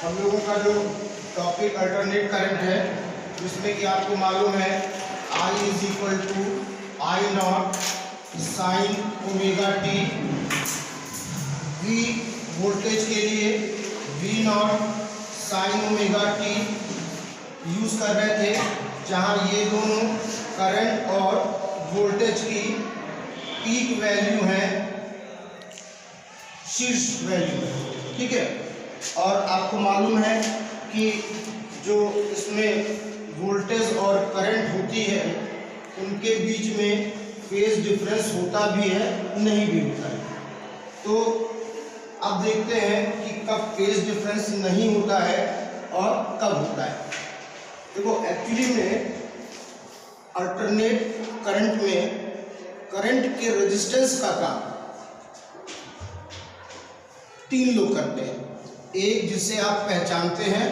हम लोगों का जो टॉपिक अल्टरनेट करंट है, जिसमें कि आपको मालूम है I is equal to I nought sine omega t. V voltage के लिए V nought sine omega t use कर रहे थे, जहां ये दोनों करंट और वोल्टेज की पीक वैल्यू है, शीर्ष वैल्यू, ठीक है। और आपको मालूम है कि जो इसमें वोल्टेज और करंट होती है उनके बीच में फेज डिफरेंस होता भी है, नहीं भी होता है। तो अब देखते हैं कि कब फेज डिफरेंस नहीं होता है और कब होता है। देखो एक्चुअली में अल्टरनेट करंट में करंट के रेजिस्टेंस का काम 3 लोग करते हैं। एक जिसे आप पहचानते हैं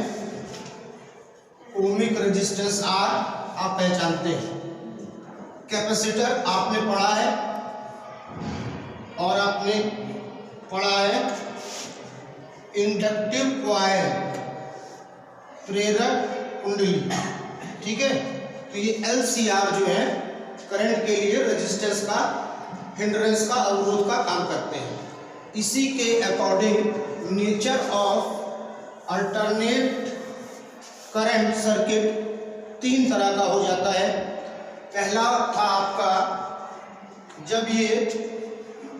ओमिक रेजिस्टेंस R, आप पहचानते हैं। कैपेसिटर आपने पढ़ा है, और आपने पढ़ा है इंडक्टिव कॉइल, प्रेरक कुंडली, ठीक है। तो ये LCR जो है करंट के लिए रेजिस्टेंस का, हिंड्रेंस का, अवरोध का काम करते हैं। इसी के according nature of alternate current circuit 3 तरह का हो जाता है। पहला था आपका जब ये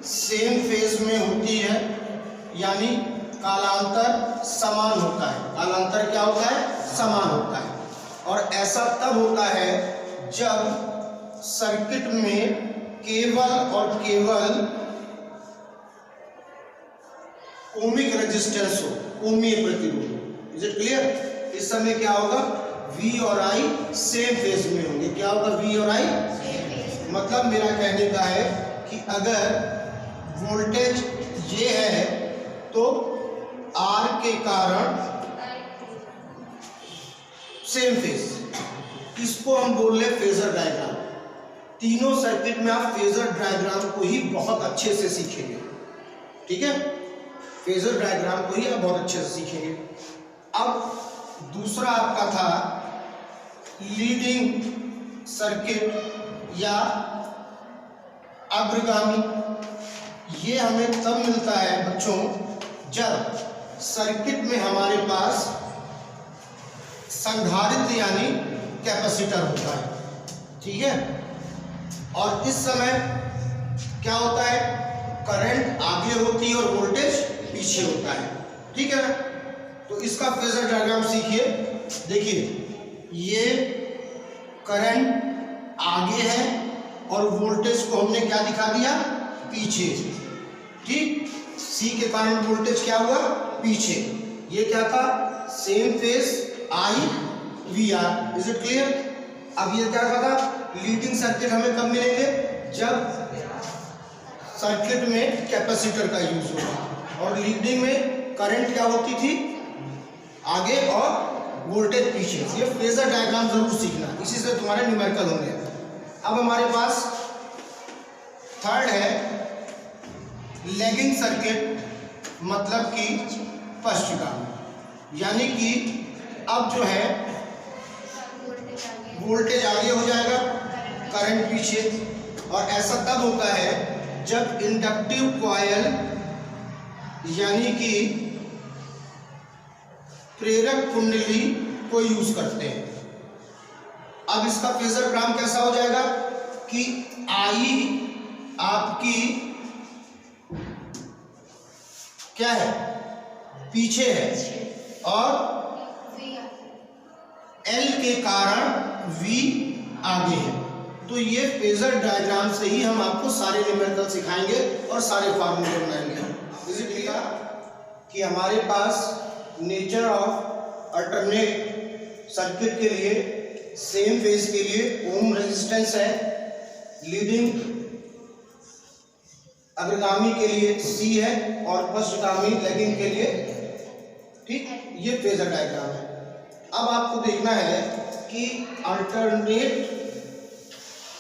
सेम फेज में होती है, यानी कालांतर समान होता है। कालांतर क्या होता है? समान होता है। और ऐसा तब होता है जब सर्किट में केवल और केवल ओमिक रेजिस्टेंस हो, ओमीय प्रतिरोध। Is it clear? इस समय क्या होगा? V और I सेम फेज में होंगे। क्या होगा? V और I मतलब मेरा कहने का है कि अगर वोल्टेज ये है तो R के कारण सेम फेज, इसको हम बोल रहे फेजर डायग्राम। तीनों सर्किट में आप फेजर डायग्राम को ही बहुत अच्छे से सीखेंगे, ठीक है। फेजर डायग्राम को ही आप बहुत अच्छे से सीखेंगे। अब दूसरा आपका था लीडिंग सर्किट या अग्रगामी। ये हमें तब मिलता है बच्चों जब सर्किट में हमारे पास संधारित्र यानी कैपेसिटर होता है, ठीक है। और इस समय क्या होता है? करंट आगे होती है और वोल्टेज पीछे होता है, ठीक है ना। तो इसका फेजर डायग्राम सीखिए। देखिए ये करंट आगे है और वोल्टेज को हमने क्या दिखा दिया? पीछे, ठीक। सी के कारण वोल्टेज क्या हुआ? पीछे। ये क्या था? Same phase I VR। Is it clear? अब ये क्या था? लीडिंग सर्किट हमें कब मिलेंगे? जब सर्किट में कैपेसिटर का यूज होगा। और लीडिंग में करंट क्या होती थी? आगे और वोल्टेज पीछे। ये फेजर डायग्राम जरूर सीखना, इसी से तुम्हारे न्यूमेरिकल होंगे। अब हमारे पास थर्ड है लैगिंग सर्किट, मतलब कि पश्चगामी। यानी कि अब जो है वोल्टेज आगे हो जाएगा, करंट पीछे। और ऐसा तब होता है जब इंडक्टिव कॉइल यानी कि प्रेरक कुंडली को यूज करते हैं। अब इसका फेजर डायग्राम कैसा हो जाएगा कि I आपकी क्या है? पीछे है, और L के कारण V आगे है। तो ये फेजर डायग्राम से ही हम आपको सारे न्यूमेरिकल सिखाएंगे और सारे फार्मूले बनाएंगे। इसी क्लियर कि हमारे पास नेचर ऑफ अल्टरनेट सर्किट के लिए सेम फेज के लिए ओम रेजिस्टेंस है, लीडिंग अग्रगामी के लिए C है और पश्चगामी लैगिंग के लिए, ठीक। ये फेजर डायग्राम है। अब आपको देखना है कि अल्टरनेट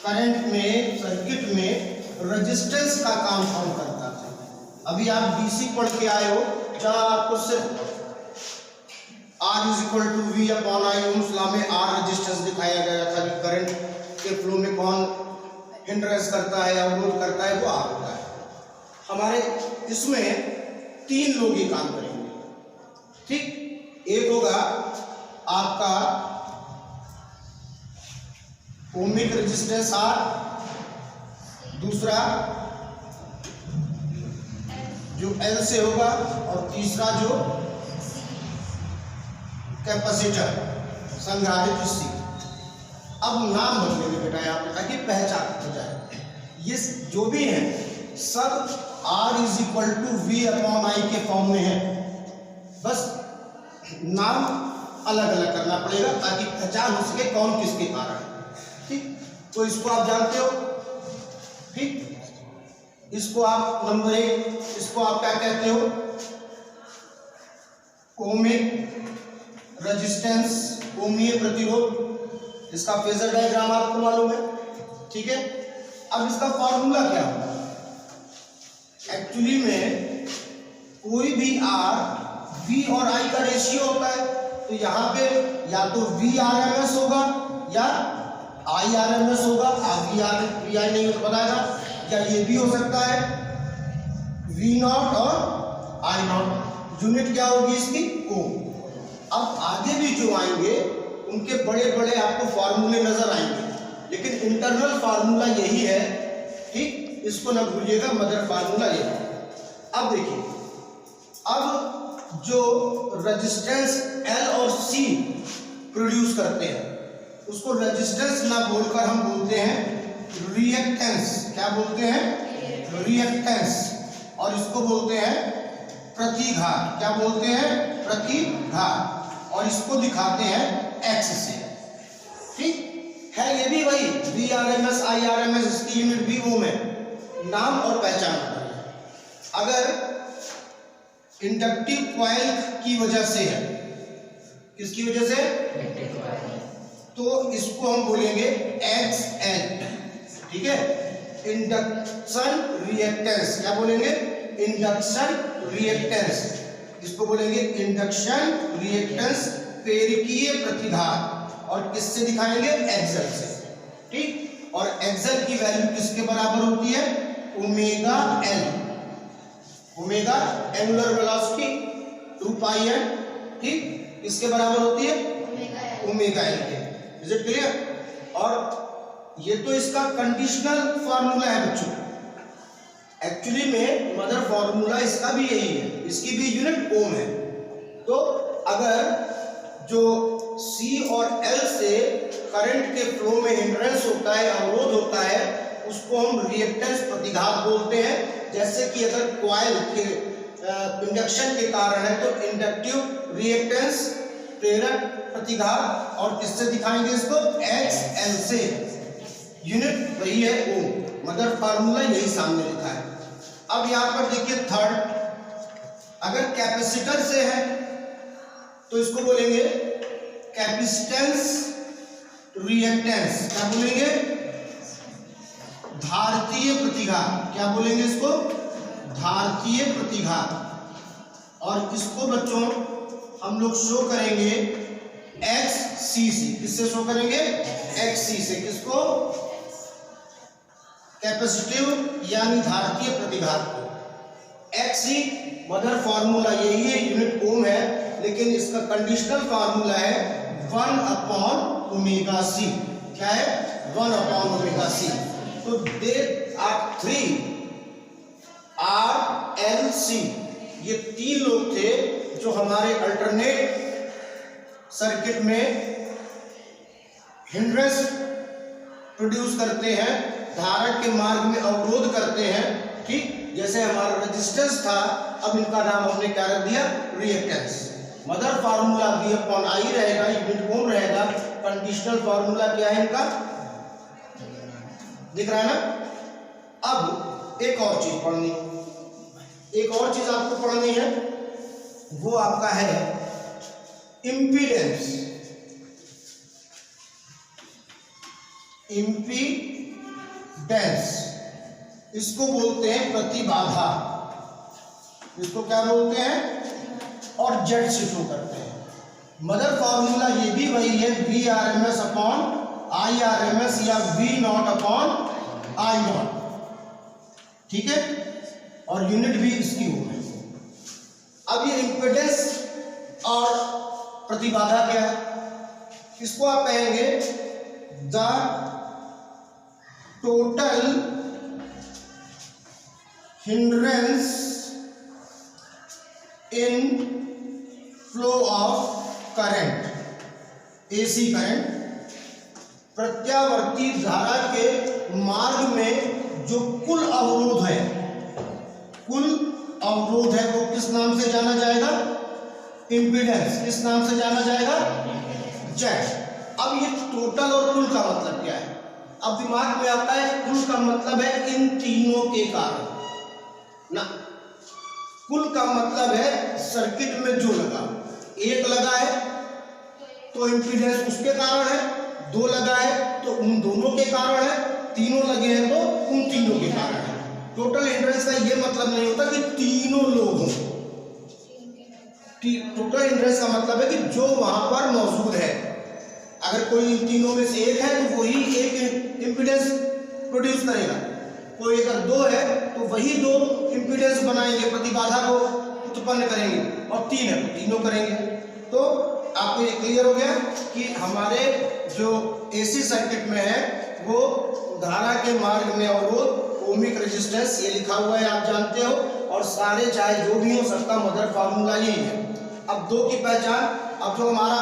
करंट में सर्किट में रेजिस्टेंस का काम कौन करता है। अभी आप DC पढ़ के आए हो, जहां आपको सिर्फ R is equal to V upon I। Ohm's law में R रेजिस्टेंस दिखाया गया था कि करंट के फ्लो में कौन हिंड्रेंस करता है, अवरोध करता है, वो R होता है। हमारे इसमें 3 लोग ये काम करेंगे, ठीक। एक होगा आपका ओमिक रेजिस्टेंस R, दूसरा जो L से होगा, और तीसरा जो कैपेसिटर संधारित्र C। अब नाम बदलेंगे बेटा यहाँ पे ताकि पहचान हो जाए। ये जो भी है सब R is equal to V upon I के फॉर्म में है, बस नाम अलग अलग करना पड़ेगा ताकि पहचान हो सके कौन किसके कारण, ठीक। तो इसको आप जानते हो, ठीक। इसको आप नंबर 1, इसको आप क्या कहते हो, ओमिक रेजिस्टेंस, ओमीय प्रतिरोध। इसका फेजर डायग्राम आपको मालूम है, ठीक है। अब इसका फॉर्मूला क्या होगा, एक्चुअली में कोई भी R V और I का रेशियो होता है, तो यहाँ पे या तो V RMS होगा या I RMS होगा। V I नहीं तो बताएगा, या ये भी हो सकता है V नॉट और I नॉट। यूनिट क्या होगी इसकी, ओम। अब आगे भी जो आएंगे उनके बड़े बड़े आपको फार्मूले नजर आएंगे, लेकिन इंटरनल फार्मूला यही है, ठीक। इसको ना भूलिएगा, मदर फार्मूला यही है। अब देखिए, अब जो रेजिस्टेंस L और C प्रोड्यूस करते हैं उसको रेजिस्टेंस ना बोलकर हम बोलते हैं रिएक्टेंस। क्या बोलते हैं, रिएक्टेंस। और इसको बोलते हैं प्रतिघात। क्या बोलते हैं, प्रतिघात। और इसको दिखाते हैं X से, ठीक है। ये भी वही V RMS I RMS, इसकी यूनिट भी ओम है। नाम और पहचान है। अगर इंडक्टिव कॉइल की वजह से है, किसकी वजह से, तो इसको हम बोलेंगे XL, ठीक है। इंडक्शन रिएक्टेंस, क्या बोलेंगे, इंडक्शन रिएक्टेंस। इसको बोलेंगे इंडक्शन रिएक्टेंस प्रेरकीय प्रतिघात। और किससे दिखाएंगे, एक्सल से, ठीक। और एक्सल की वैल्यू किसके बराबर होती है, omega L। Omega angular velocity 2 पाई है, ठीक। इसके बराबर होती है ओमेगा L के। Is it clear. और ये तो इसका कंडीशनल फार्मूला है बच्चों। एक्चुअली में मदर फॉर्मूला इसका भी यही है, इसकी भी यूनिट ओम है। तो अगर जो C और L से करंट के फ्लो में हिंड्रेंस होता है, अवरोध होता है, उसको हम रिएक्टेंस प्रतिघात बोलते हैं। जैसे कि अगर कॉइल के इंडक्शन के कारण है तो इंडक्टिव रिएक्टेंस प्रेरक प्रतिघात। और किससे दिखाएंगे इसको, XL से। यूनिट वही है ओम, मदर फार्मूला यही सामने लिखा है। अब यहां पर देखिए थर्ड, अगर कैपेसिटर से है तो इसको बोलेंगे कैपेसिटेंस रिएक्टेंस। क्या बोलेंगे, धारतीय प्रतिघात। क्या बोलेंगे इसको, धारतीय प्रतिघात। और इसको बच्चों हम लोग शो करेंगे XC से। किससे शो करेंगे, XC से। किसको, कैपेसिटिव यानी धारतीय प्रतिघात को। XC मदर फार्मूला यही है, यूनिट ओम है, लेकिन इसका कंडीशनल फार्मूला है 1 अपॉन ओमेगा C। क्या है, 1 अपॉन ओमेगा C। तो दे आर 3 RLC, ये 3 लोग थे जो हमारे अल्टरनेट सर्किट में हिंड्रेंस प्रोड्यूस करते हैं, धारक के मार्ग में अवरोध करते हैं, ठीक। जैसे हमारा रेजिस्टेंस था, अब इनका नाम हमने क्या रख दिया, reactance. Mother formula V upon I रहेगा, यूनिट ओम रहेगा। कंडीशनल फार्मूला क्या है इनका, दिख रहा है ना। अब एक और चीज पढ़नी, एक और चीज आपको पढ़नी है, वो आपका है इम्पीडेंस। इम्पीडेंस इसको बोलते हैं प्रतिबाधा। इसको क्या बोलते हैं, और जेड से शो करते हैं। मदर फार्मूला ये भी वही है, V R M S upon I R M S या V naught upon I naught, ठीक है, और यूनिट भी इसकी ओम है। अब ये इम्पीडेंस और प्रतिबाधा क्या है, इसको आप कहेंगे the total hindrance in flow of current, AC current, प्रत्यावर्ती धारा के मार्ग में जो कुल अवरोध है, कुल अवरोध है वो किस नाम से जाना जाएगा, इम्पीडेंस, किस नाम से जाना जाएगा, जेड। अब ये टोटल और कुल का मतलब क्या है, अब दिमाग में आता है कुल का मतलब है इन तीनों के कारण ना, कुल का मतलब है सर्किट में जो लगा, एक लगा है तो इम्पीडेंस उसके कारण है, दो लगा है तो उन दोनों के कारण है, तीनों लगे हैं तो उन तीनों के कारण है। टोटल हिंड्रेंस का ये मतलब नहीं होता कि तीनों लोग हों, टोटल हिंड्रेंस का मतलब है कि जो वहां पर मौजूद है, अगर कोई इन तीनों में से एक है तो वही एक इम्पीडेंस प्रोड्यूस करेगा, कोई अगर दो है तो वही दो इम्पीडेंस बनाएंगे, प्रतिबाधा को उत्पन्न करेंगे, और तीन है तो तीनों करेंगे। तो आपको ये क्लियर हो गया कि हमारे जो एसी सर्किट में है वो धारा के मार्ग में अवरोध, ओमिक रेजिस्टेंस, ये लिखा हुआ है आप जानते हो, और सारे चाहे जो भी हो सबका मदर फार्मूला यही है। अब दो की पहचान, अब जो हमारा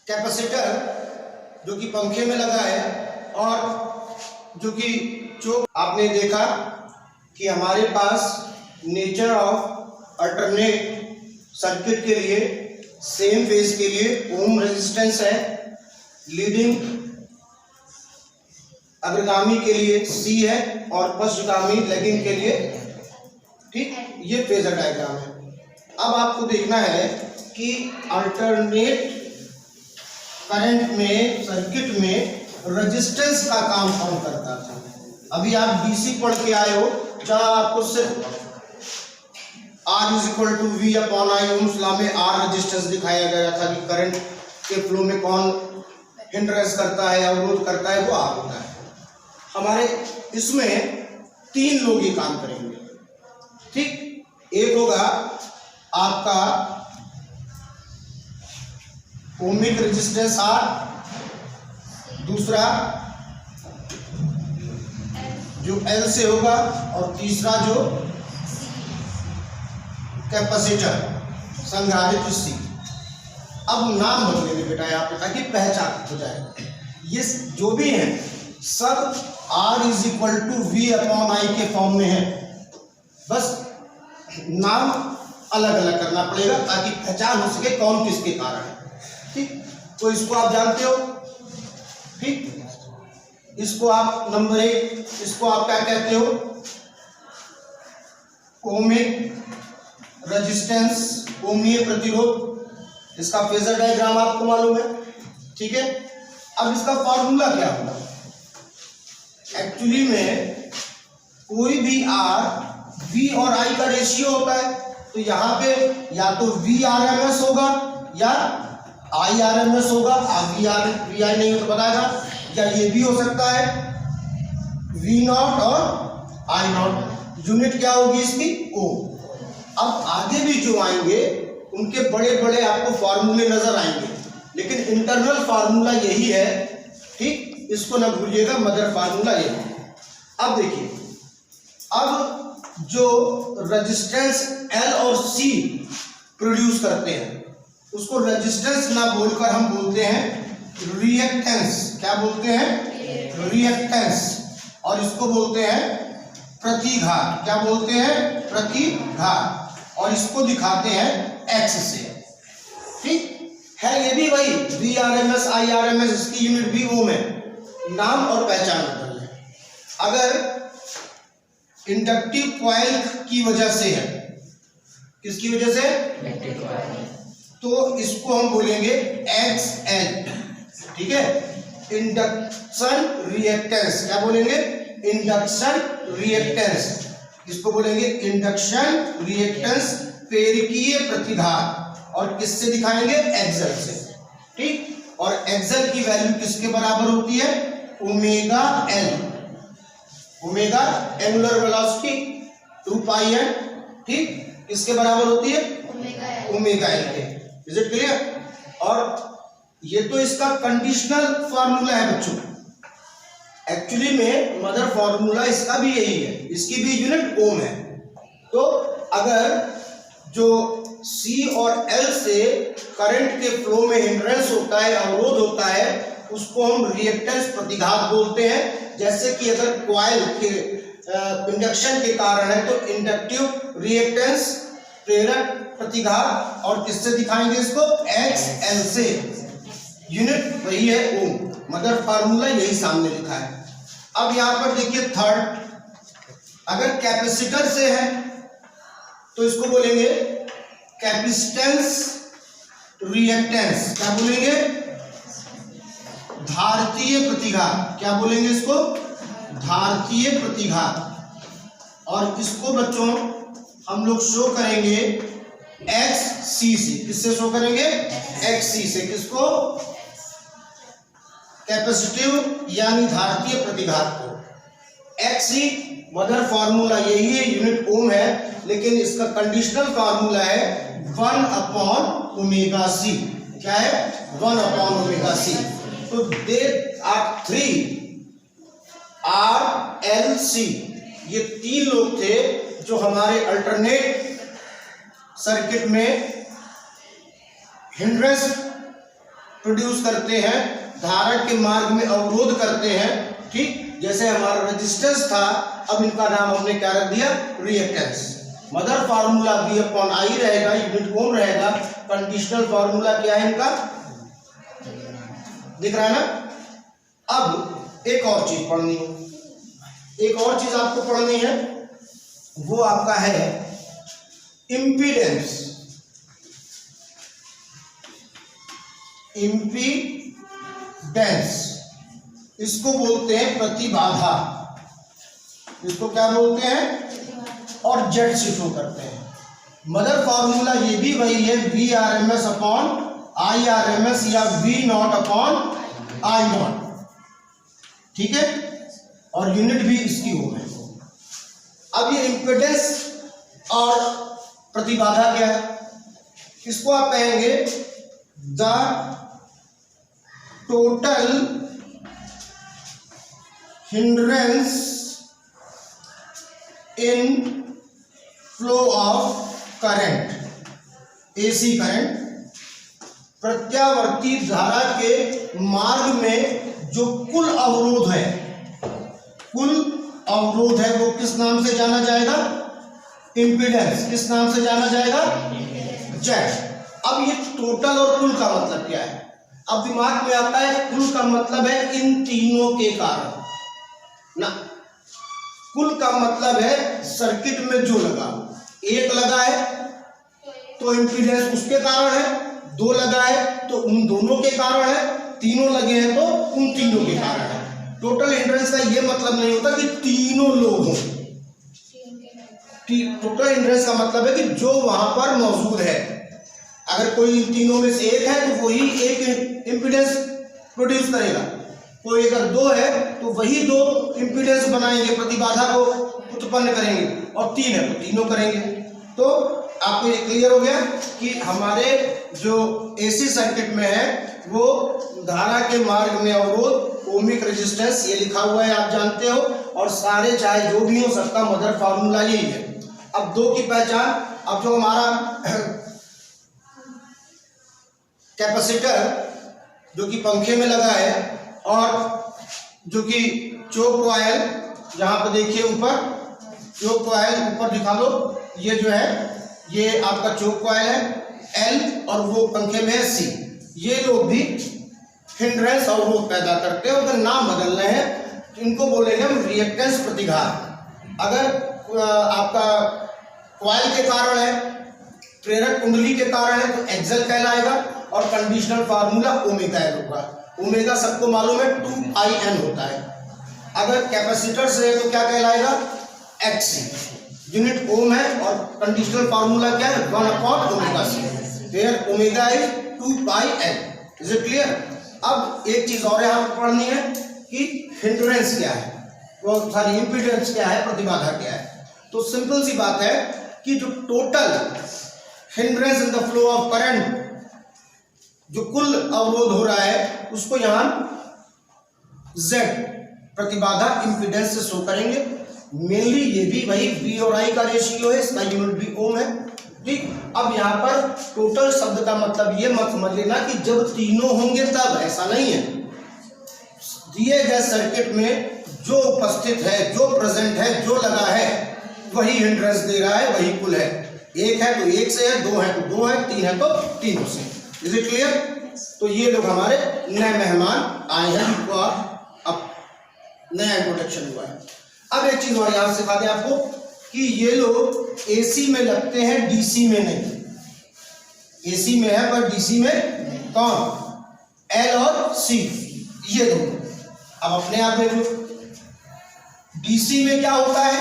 कैपेसिटर जो कि पंखे में लगा है, और जो कि चोक, आपने देखा कि हमारे पास नेचर ऑफ अल्टरनेट सर्किट के लिए, सेम फेज के लिए ओम रेजिस्टेंस है, लीडिंग अग्रगामी के लिए C है और पश्चगामी लैगिंग के लिए, ठीक, ये फेजर डायग्राम है। अब आपको देखना है कि अल्टरनेट करंट में, सर्किट में रेजिस्टेंस का काम कौन करता था। अभी आप डीसी पढ़ के आए हो, जहां आपको सिर्फ R is equal to V upon I, Ohm's law में R रेजिस्टेंस दिखाया गया था कि करंट के फ्लो में कौन हिंड्रेंस करता है, अवरोध करता है, वो R होता है। हमारे इसमें तीन लोग ये काम करेंगे, ठीक। एक होगा आपका ओमिक रेजिस्टेंस R, दूसरा जो L से होगा, और तीसरा जो कैपेसिटर संधारित्र C। अब नाम बदलेंगे बेटा यहाँ पे ताकि पहचान हो जाए। ये जो भी है सब R is equal to V upon I के फॉर्म में है, बस नाम अलग अलग करना पड़ेगा ताकि पहचान हो सके कौन किसके कारण है, ठीक। तो इसको आप जानते हो, ठीक। इसको आप नंबर 1, इसको आप क्या कहते हो, ओमिक रेजिस्टेंस, ओमीय प्रतिरोध। इसका फेजर डायग्राम आपको मालूम है, ठीक है। अब इसका फॉर्मूला क्या होगा, एक्चुअली में कोई भी R V और I का रेशियो होता है, तो यहाँ पे या तो VRMS होगा या IRMS होगा, VI नहीं हो तो बताएगा, या ये भी हो सकता है V0 और I0। यूनिट क्या होगी इसकी, ओम। अब आगे भी जो आएंगे उनके बड़े बड़े आपको फार्मूले नजर आएंगे, लेकिन इंटरनल फार्मूला यही है, ठीक। इसको ना भूलिएगा, मदर फार्मूला यही है। अब देखिए, अब जो रेजिस्टेंस L और C प्रोड्यूस करते हैं उसको रेजिस्टेंस ना बोलकर हम बोलते हैं रिएक्टेंस। क्या बोलते हैं, रिएक्टेंस। और इसको बोलते हैं प्रतिघात। क्या बोलते हैं, प्रतिघात। और इसको दिखाते हैं X से, ठीक है। ये भी वही VRMS IRMS, इसकी यूनिट भी ओम है, नाम और पहचान बदल है। अगर इंडक्टिव कॉइल की वजह से है, किसकी वजह से, तो इसको हम बोलेंगे XL, ठीक है। इंडक्शन रिएक्टेंस, क्या बोलेंगे, इंडक्शन रिएक्टेंस। इसको बोलेंगे इंडक्शन रिएक्टेंस प्रेरकीय प्रतिघात, और किससे दिखाएंगे? एक्सल से, ठीक। और एक्सल की वैल्यू किसके बराबर होती है? Omega L, omega angular velocity 2 पाई एन, ठीक, किसके बराबर होती है? ओमेगा एल के। Is it clear? और ये तो इसका कंडीशनल फार्मूला है बच्चों। एक्चुअली में मदर फार्मूला इसका भी यही है, इसकी भी यूनिट ओम है। तो अगर जो C और L से करंट के फ्लो में हिंड्रेंस होता है, अवरोध होता है, उसको हम रिएक्टेंस प्रतिघात बोलते हैं। जैसे कि अगर कॉइल के इंडक्शन के कारण है तो इंडक्टिव रिएक्टेंस, प्रेरक प्रतिघात, और किससे दिखाएंगे इसको? XL से। यूनिट वही है ओम, मदर फार्मूला यही सामने लिखा है। अब यहां पर देखिए थर्ड, अगर कैपेसिटर से है तो इसको बोलेंगे कैपेसिटेंस रिएक्टेंस। क्या बोलेंगे? धारतीय प्रतिघात। क्या बोलेंगे इसको? धारतीय प्रतिघात। और इसको बच्चों हम लोग शो करेंगे XC से। किससे शो करेंगे? XC से। किसको? कैपेसिटिव यानी धारतीय प्रतिघात को। XC मदर फार्मूला यही है, यूनिट ओम है, लेकिन इसका कंडीशनल फार्मूला है 1/ओमेगा c। क्या है? 1/ओमेगा c। तो दे आर 3 RLC, ये 3 लोग थे जो हमारे अल्टरनेट सर्किट में हिंड्रेंस प्रोड्यूस करते हैं, धारा के मार्ग में अवरोध करते हैं, ठीक। जैसे हमारा रेजिस्टेंस था, अब इनका नाम हमने क्या रख दिया? रिएक्टेंस। मदर फार्मूला V/I रहेगा, यूनिट ओम रहेगा। कंडीशनल फार्मूला क्या है इनका? दिख रहा है ना? अब एक और चीज पढ़नी है, एक और चीज आपको पढ़नी है, वो आपका है इम्पीडेंस। इम्पीडेंस इसको बोलते हैं प्रतिबाधा। इसको क्या बोलते हैं? और जेड से शो करते हैं। मदर फार्मूला ये भी वही है, Vrms/Irms या V0/I0, ठीक है। और यूनिट भी इसकी ओम है। अब ये इम्पीडेंस और प्रतिबाधा क्या है? इसको आप कहेंगे the total hindrance in flow of current, AC current, प्रत्यावर्ती धारा के मार्ग में जो कुल अवरोध है, कुल अवरोध है, वो किस नाम से जाना जाएगा? इम्पीडेंस। किस नाम से जाना जाएगा? जेड। अब ये टोटल और कुल का मतलब क्या है? अब दिमाग में आता है कुल का मतलब है इन तीनों के कारण ना। कुल का मतलब है सर्किट में जो लगा, एक लगा है तो इम्पीडेंस उसके कारण है, 2 लगा है तो उन दोनों के कारण है, तीनों लगे हैं तो उन तीनों के कारण है। टोटल हिंड्रेंस का ये मतलब नहीं होता कि तीनों लोग हों। टोटल हिंड्रेंस का मतलब है कि जो वहां पर मौजूद है, अगर कोई इन तीनों में से एक है तो वही एक इम्पीडेंस प्रोड्यूस करेगा, कोई अगर 2 है तो वही 2 इम्पीडेंस बनाएंगे, प्रतिबाधा को उत्पन्न करेंगे, और 3 है तो तीनों करेंगे। तो आपको ये क्लियर हो गया कि हमारे जो AC सर्किट में है वो धारा के मार्ग में अवरोध, ओमिक रेजिस्टेंस, ये लिखा हुआ है, आप जानते हो। और सारे चाहे जो भी हो, सबका मदर फार्मूला यही है। अब 2 की पहचान, अब जो हमारा कैपेसिटर जो कि पंखे में लगा है, और जो कि चोक कॉइल, जहां पर देखिए ऊपर चोक कॉइल ऊपर दिखा दो, ये जो है ये आपका चोक कॉइल है L, और वो पंखे में है C। ये लोग भी हिंड्रेंस और वो पैदा करते हैं, उनका नाम बदलना है, इनको बोलेंगे हम रिएक्टेंस प्रतिघात। अगर आपका कॉइल के कारण है, प्रेरक कुंडली के कारण है तो एक्सल कहलाएगा, और कंडीशनल फार्मूला ओमेगा एल होगा। ओमेगा सबको मालूम है 2IN होता है। अगर कैपेसिटर से है तो क्या कहलाएगा? XC। यूनिट ओम है और कंडीशनल फार्मूला क्या है 1/ओमेगा C, where omega is 2πn। Is it clear? अब एक चीज और यहाँ पर पढ़नी है कि हिंड्रेंस क्या है, वो सारी इंपीडेंस क्या है, प्रतिबाधा क्या है। तो सिंपल सी बात है कि जो total hindrance in the flow of current, जो कुल अवरोध हो रहा है, उसको यहां Z प्रतिबाधा इंपीडेंस से शो करेंगे। मेनली ये भी वही V और I का रेशियो है, इसका यूनिट भी ओम है। ठीक, अब यहाँ पर टोटल शब्द का मतलब ये मत समझ लेना कि जब तीनों होंगे तब, ऐसा नहीं है। दिए गए सर्किट में जो उपस्थित है, जो प्रेजेंट है, जो लगा है, वही हिंड्रेंस दे रहा है, वही कुल है। एक है तो एक से है, दो है तो दो है, तीन है तो तीनों से। Is it clear? तो ये लोग हमारे नए मेहमान आए हैं, जिनको अब नया इंट्रोडक्शन हुआ है। अब एक चीज और यहां सिखा दें आपको कि ये लोग एसी में लगते हैं, डीसी में नहीं। एसी में है पर डीसी में कौन? एल और सी, ये दोनों। अब अपने आप में डीसी में क्या होता है?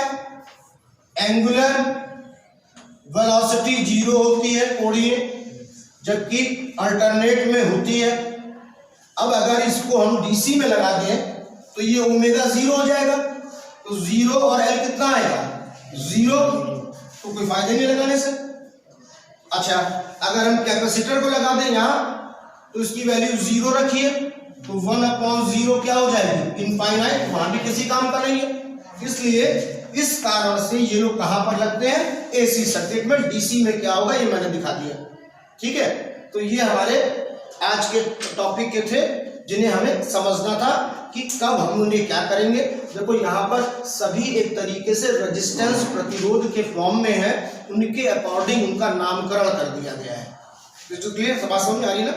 एंगुलर वेलोसिटी 0 होती है कोणीय, जबकि अल्टरनेट में होती है। अब अगर इसको हम डीसी में लगा दें तो ये ओमेगा 0 हो जाएगा, तो 0 और एल कितना आएगा? 0, तो कोई फायदा नहीं लगाने से। अच्छा, अगर हम कैपेसिटर को लगा दें यहां तो इसकी वैल्यू 0 रखिए, तो 1/0 क्या हो जाएगी? इनफाइनाइट, वहां भी किसी काम का नहीं है। इसलिए इस कारण से ये लोग कहां पर लगते हैं? एसी सर्किट में। डीसी में क्या होगा ये मैंने दिखा दिया। ठीक है, तो ये हमारे आज के टॉपिक के थे जिन्हें हमें समझना था कि कब हम उन्हें क्या करेंगे। देखो यहाँ पर सभी एक तरीके से रेजिस्टेंस, प्रतिरोध के फॉर्म में है, उनके अकॉर्डिंग उनका नामकरण कर दिया गया है। तो क्लियर? समझ में आ रही ना?